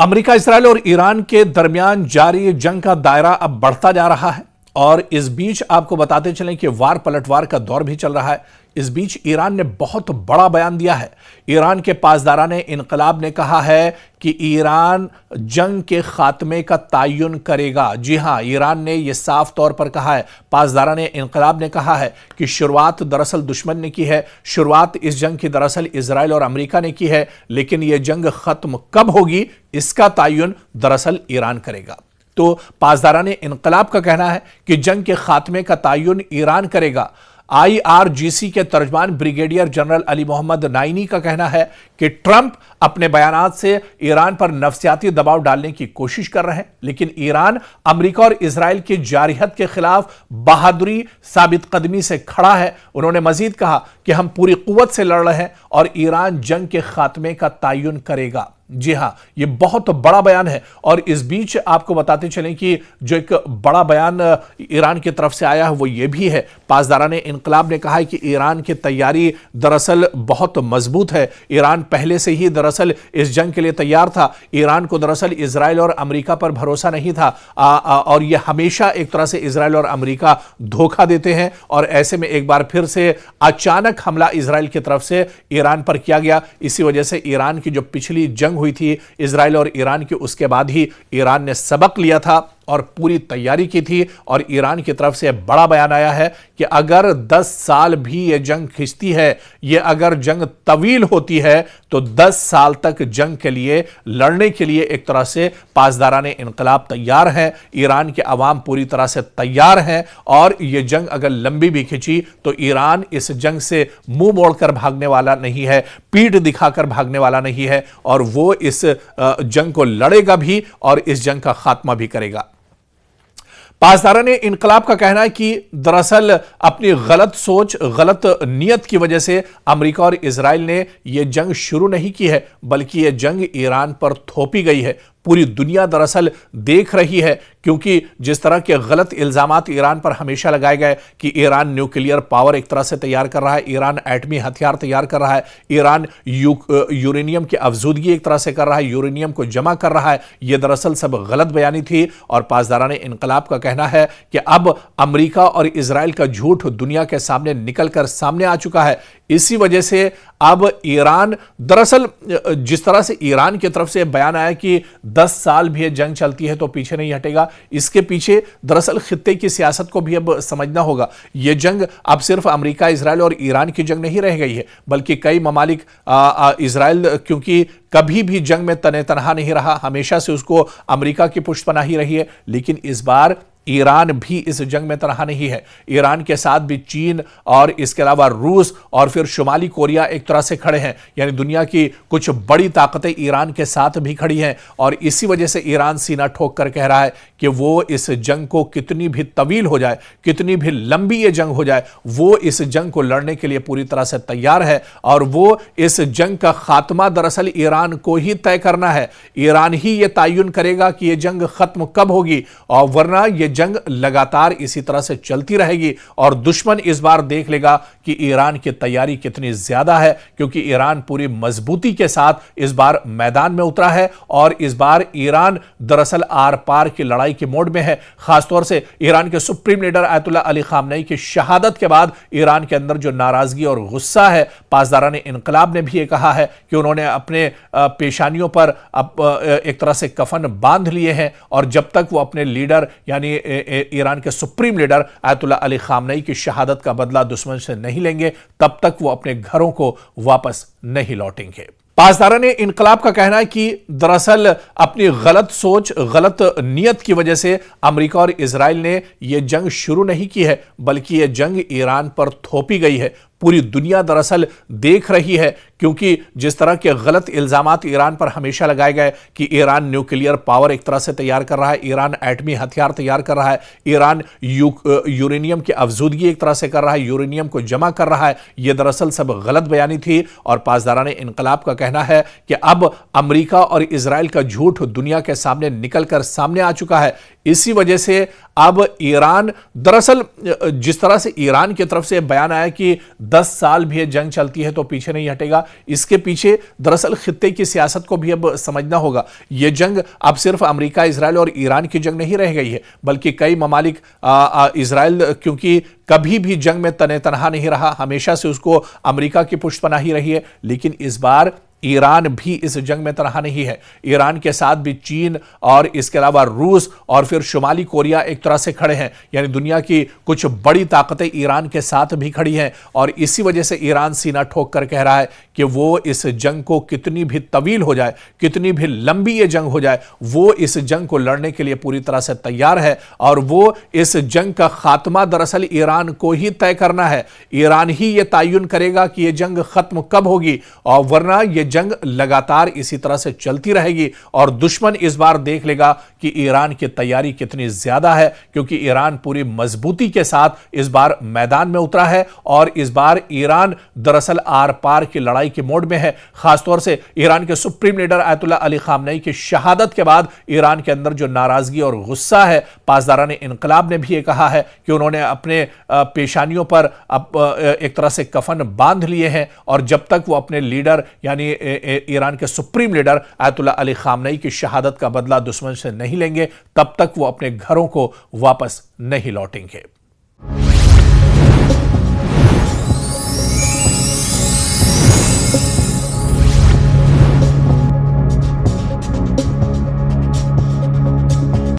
America, Israel और Iran के दरमियान जारी जंग का दायरा अब बढ़ता जा रहा है और इस बीच आपको बताते चलें कि वार पलटवार का दौर भी चल रहा है। इस बीच ईरान ने बहुत बड़ा बयान दिया है। ईरान के पासदाराने इनकलाब ने कहा है कि ईरान जंग के खात्मे का तयन करेगा। जी हां, ईरान ने यह साफ तौर पर कहा है। पासदाराने इनकलाब ने कहा है कि शुरुआत दरअसल दुश्मन ने की है, शुरुआत इस जंग की दरअसल इजराइल और अमेरिका ने की है, लेकिन यह जंग खत्म कब होगी इसका तयन दरअसल ईरान करेगा। तो पासदाराने इनकलाब का कहना है कि जंग के खात्मे का तयन ईरान करेगा। IRGC के तर्जमान brigadier general Ali Mohammad Naini का कहना है कि ट्रंप अपने बयानात से ईरान पर नफसियाती दबाव डालने की कोशिश कर रहे हैं, लेकिन ईरान अमेरिका और इजराइल की जारहियत के खिलाफ बहादुरी साबित कदमी से खड़ा है। उन्होंने मजीद कहा कि हम पूरी कुव्वत से लड़ रहे हैं और ईरान जंग के खात्मे का तयन करेगा। जी हां, यह बहुत बड़ा बयान है और इस बीच आपको बताते चलें कि जो एक बड़ा बयान ईरान की तरफ से आया है वो ये भी है। पासदाराने इनकलाब ने कहा है कि ईरान की तैयारी दरअसल बहुत मजबूत है। ईरान पहले से ही दरअसल इस जंग के लिए तैयार था। ईरान को दरअसल इजराइल और अमेरिका पर भरोसा नहीं था और यह हमेशा एक तरह से इजराइल और अमेरिका धोखा देते हैं और ऐसे में एक बार फिर से अचानक हमला इजराइल की तरफ से ईरान पर किया गया। इसी वजह से ईरान की जो पिछली जंग हुई थी इजराइल और ईरान की, उसके बाद ही ईरान ने सबक लिया था और पूरी तैयारी की थी और ईरान की तरफ से बड़ा बयान आया है कि अगर 10 साल भी यह जंग खिंचती है, यह अगर जंग तवील होती है तो 10 साल तक जंग के लिए लड़ने के लिए एक तरह से पासदाराने इनकलाब तैयार हैं। ईरान के अवाम पूरी तरह से तैयार हैं और यह जंग अगर लंबी भी खिंची तो ईरान इस जंग से मुंह मोड़कर भागने वाला नहीं है, पीठ दिखाकर भागने वाला नहीं है और वो इस जंग को लड़ेगा भी और इस जंग का खात्मा भी करेगा। पासदाराने इनकलाब का कहना है कि दरअसल अपनी गलत सोच, गलत नीयत की वजह से अमेरिका और इजराइल ने यह जंग शुरू नहीं की है, बल्कि यह जंग ईरान पर थोपी गई है। पूरी दुनिया दरअसल देख रही है, क्योंकि जिस तरह के गलत इल्जामात ईरान पर हमेशा लगाए गए कि ईरान न्यूक्लियर पावर एक तरह से तैयार कर रहा है, ईरान एटमी हथियार तैयार कर रहा है, ईरान यूरेनियम की अफजूदगी एक तरह से कर रहा है, यूरेनियम को जमा कर रहा है, यह दरअसल सब गलत बयानी थी। और पासदाराने इनकलाब का कहना है कि अब अमेरिका और इजराइल का झूठ दुनिया के सामने निकलकर सामने आ चुका है। इसी वजह से अब ईरान दरअसल जिस तरह से ईरान की तरफ से बयान आया कि 10 साल भी जंग चलती है तो पीछे नहीं हटेगा, इसके पीछे दरअसल खित्ते की सियासत को भी अब समझना होगा। यह जंग अब सिर्फ अमेरिका, इजराइल और ईरान की जंग नहीं रह गई है, बल्कि कई ममालिक, इजराइल क्योंकि कभी भी जंग में तने तनहा नहीं रहा, हमेशा से उसको अमेरिका की पुष्टपनाही रही है, लेकिन इस बार ईरान भी इस जंग में तनहा नहीं है। ईरान के साथ भी चीन और इसके अलावा रूस और फिर शुमाली कोरिया एक तरह से खड़े हैं, यानी दुनिया की कुछ बड़ी ताकतें ईरान के साथ भी खड़ी हैं और इसी वजह से ईरान सीना ठोक कर कह रहा है कि वो इस जंग को कितनी भी तवील हो जाए, कितनी भी लंबी ये जंग हो जाए, वो इस जंग को लड़ने के लिए पूरी तरह से तैयार है और वो इस जंग का खात्मा दरअसल ईरान को ही तय करना है। ईरान ही ये तयन करेगा कि यह जंग खत्म कब होगी, और वरना यह जंग लगातार इसी तरह से चलती रहेगी और दुश्मन इस बार देख लेगा कि ईरान की तैयारी कितनी ज्यादा है, क्योंकि ईरान पूरी मजबूती के साथ इस बार मैदान में उतरा है और इस बार ईरान दरअसल आर पार की लड़ाई के मोड में है। खासतौर से ईरान के supreme leader ayatollah Ali Khamenei की शहादत के बाद ईरान के अंदर जो नाराजगी और गुस्सा है, पासदाराने इनकलाब ने भी यह कहा है कि उन्होंने अपने पेशानियों पर एक तरह से कफन बांध लिए हैं और जब तक वो अपने लीडर यानी ईरान के supreme leader ayatollah Ali Khamenei की शहादत का बदला दुश्मन से नहीं लेंगे, तब तक वो अपने घरों को वापस नहीं लौटेंगे। पासदाराने इनकलाब का कहना है कि दरअसल अपनी गलत सोच, गलत नीयत की वजह से अमेरिका और इजराइल ने यह जंग शुरू नहीं की है, बल्कि यह जंग ईरान पर थोपी गई है। पूरी दुनिया दरअसल देख रही है, क्योंकि जिस तरह के गलत इल्जामात ईरान पर हमेशा लगाए गए कि ईरान न्यूक्लियर पावर एक तरह से तैयार कर रहा है, ईरान एटमी हथियार तैयार कर रहा है, ईरान यूरेनियम की अफजूदगी एक तरह से कर रहा है, यूरेनियम को जमा कर रहा है, यह दरअसल सब गलत बयानी थी। और पासदाराने इनकलाब का कहना है कि अब अमेरिका और इजराइल का झूठ दुनिया के सामने निकलकर सामने आ चुका है। इसी वजह से अब ईरान, दरअसल जिस तरह से ईरान की तरफ से बयान आया कि 10 साल भी ये जंग चलती है तो पीछे नहीं हटेगा, इसके पीछे दरअसल खित्ते की सियासत को भी अब समझना होगा। यह जंग अब सिर्फ अमेरिका, इजराइल और ईरान की जंग नहीं रह गई है, बल्कि कई ममालिक, इजराइल क्योंकि कभी भी जंग में तने तनहा नहीं रहा, हमेशा से उसको अमेरिका की पुष्टपनाही रही है, लेकिन इस बार ईरान भी इस जंग में तनहा नहीं है। ईरान के साथ भी चीन और इसके अलावा रूस और फिर शुमाली कोरिया एक तरह से खड़े हैं, यानी दुनिया की कुछ बड़ी ताकतें ईरान के साथ भी खड़ी हैं। और इसी वजह से ईरान सीना ठोक कर कह रहा है कि वो इस जंग को कितनी भी तवील हो जाए, कितनी भी लंबी ये जंग हो जाए, वो इस जंग को लड़ने के लिए पूरी तरह से तैयार है। और वो इस जंग का खात्मा दरअसल ईरान को ही तय करना है। ईरान ही ये तयन करेगा कि यह जंग खत्म कब होगी, और वरना यह जंग लगातार इसी तरह से चलती रहेगी और दुश्मन इस बार देख लेगा कि ईरान की तैयारी कितनी ज्यादा है, क्योंकि ईरान पूरी मजबूती के साथ इस बार मैदान में उतरा है। और इस बार ईरान दरअसल आर पार की लड़ाई के मोड में है। खासतौर से ईरान के supreme leader Ayatollah Ali Khamenei की शहादत के बाद ईरान के अंदर जो नाराजगी और गुस्सा है, पासदारान इनकलाब ने भी ये कहा है कि उन्होंने अपने पेशानियों पर एक तरह से कफन बांध लिए हैं, और जब तक वो अपने लीडर यानी ईरान के supreme leader Ayatollah Ali Khamenei की शहादत का बदला दुश्मन से नहीं लेंगे, तब तक वो अपने घरों को वापस नहीं लौटेंगे।